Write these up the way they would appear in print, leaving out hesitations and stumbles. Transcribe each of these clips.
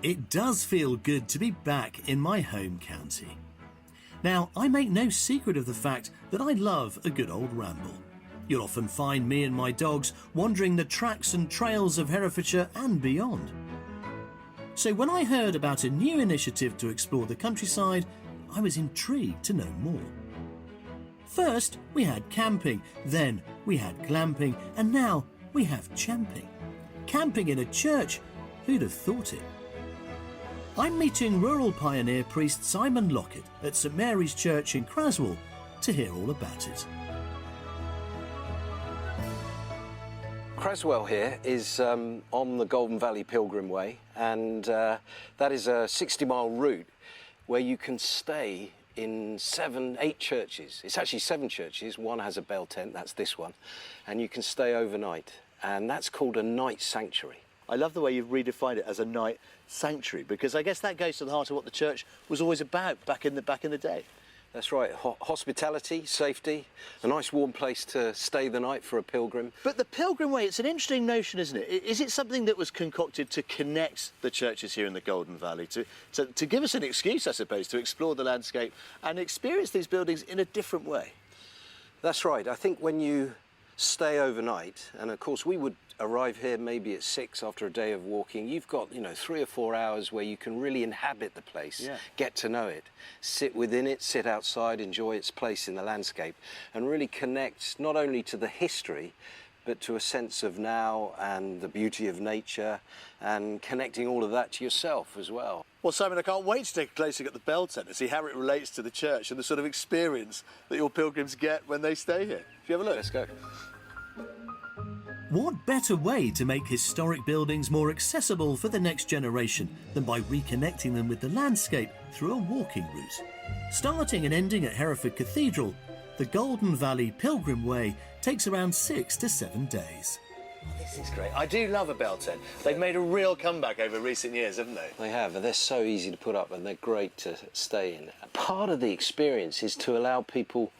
It does feel good to be back in my home county. Now, I make no secret of the fact that I love a good old ramble. You'll often find me and my dogs wandering the tracks and trails of Herefordshire and beyond. So when I heard about a new initiative to explore the countryside, I was intrigued to know more. First, we had camping, then we had glamping, and now we have champing. Camping in a church, who'd have thought it? I'm meeting rural pioneer priest Simon Lockett at St Mary's Church in Craswell to hear all about it. Craswell here is on the Golden Valley Pilgrim Way, and that is a 60-mile route where you can stay in 8 churches. It's actually 7 churches. One has a bell tent, that's this one, and you can stay overnight, and that's called a night sanctuary. I love the way you've redefined it as a night sanctuary, because I guess that goes to the heart of what the church was always about back in the day. That's right, hospitality, safety, a nice warm place to stay the night for a pilgrim. But the Pilgrim Way, it's an interesting notion, isn't it? Is it something that was concocted to connect the churches here in the Golden Valley, to give us an excuse, I suppose, to explore the landscape and experience these buildings in a different way? That's right. I think when you stay overnight, and of course we would arrive here maybe at 6 after a day of walking, you've got 3 or 4 hours where you can really inhabit the place, get to know it, sit within it, sit outside, enjoy its place in the landscape, and really connect not only to the history but to a sense of now and the beauty of nature, and connecting all of that to yourself as well. Well, Simon, I can't wait to take a closer look at the bell tent and see how it relates to the church and the sort of experience that your pilgrims get when they stay here. If you have a look. Let's go. What better way to make historic buildings more accessible for the next generation than by reconnecting them with the landscape through a walking route? Starting and ending at Hereford Cathedral, the Golden Valley Pilgrim Way takes around 6 to 7 days. This is great. I do love a bell tent. They've made a real comeback over recent years, haven't they? They have, and they're so easy to put up and they're great to stay in. Part of the experience is to allow people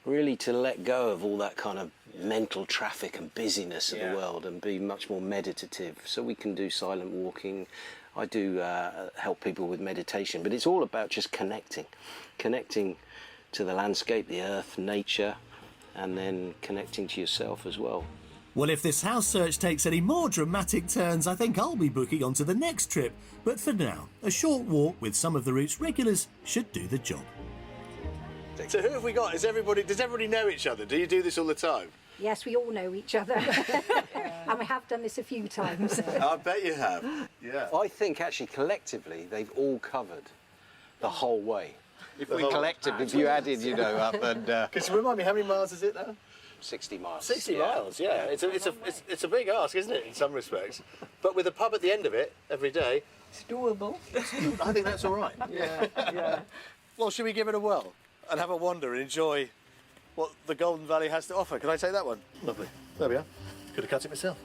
really to let go of all that kind of mental traffic and busyness of the world and be much more meditative. So we can do silent walking. I do help people with meditation, but it's all about just connecting to the landscape, the earth, nature, and then connecting to yourself as well. Well, if this house search takes any more dramatic turns, I think I'll be booking onto the next trip. But for now, a short walk with some of the route's regulars should do the job. So who have we got? Does everybody know each other? Do you do this all the time? Yes, we all know each other. And we have done this a few times. I bet you have. Yeah. I think actually collectively they've all covered the whole way. If you added, up and... Can you remind me, how many miles is it now? 60 miles. 60 miles, yeah. It's a big ask, isn't it, in some respects? But with a pub at the end of it every day... It's doable. I think that's all right. Yeah. Well, should we give it a whirl and have a wander and enjoy what the Golden Valley has to offer? Can I take that one? Lovely. There we are. Could have cut it myself.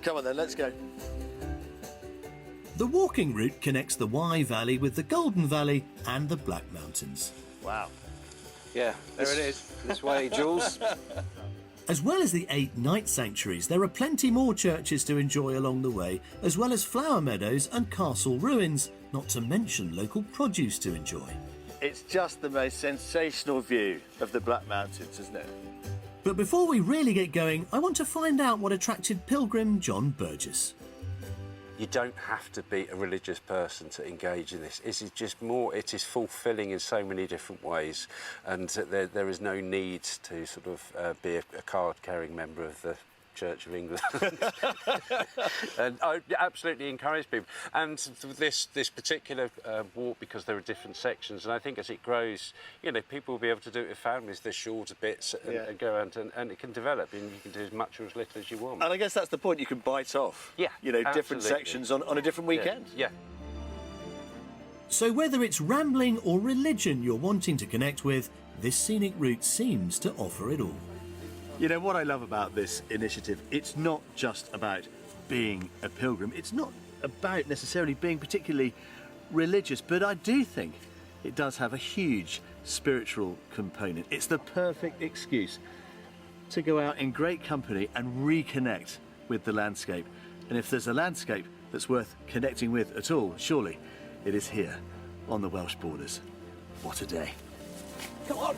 Come on then, let's go. The walking route connects the Wye Valley with the Golden Valley and the Black Mountains. Wow. Yeah, there it is. This way, Jules. As well as the 8 night sanctuaries, there are plenty more churches to enjoy along the way, as well as flower meadows and castle ruins, not to mention local produce to enjoy. It's just the most sensational view of the Black Mountains, isn't it? But before we really get going, I want to find out what attracted pilgrim John Burgess. You don't have to be a religious person to engage in this. It is just more, it is fulfilling in so many different ways, and there is no need to sort of be a card-carrying member of the Church of England. And I absolutely encourage people. And this particular walk, because there are different sections, and I think as it grows, people will be able to do it with families, the shorter bits, and go around, and it can develop, and you can do as much or as little as you want. And I guess that's the point, you can bite off, different sections on a different weekend. Yeah. So whether it's rambling or religion you're wanting to connect with, this scenic route seems to offer it all. You know what I love about this initiative? It's not just about being a pilgrim. It's not about necessarily being particularly religious, but I do think it does have a huge spiritual component. It's the perfect excuse to go out in great company and reconnect with the landscape. And if there's a landscape, that's worth connecting with at all, surely it is here on the Welsh borders. What a day. Come on!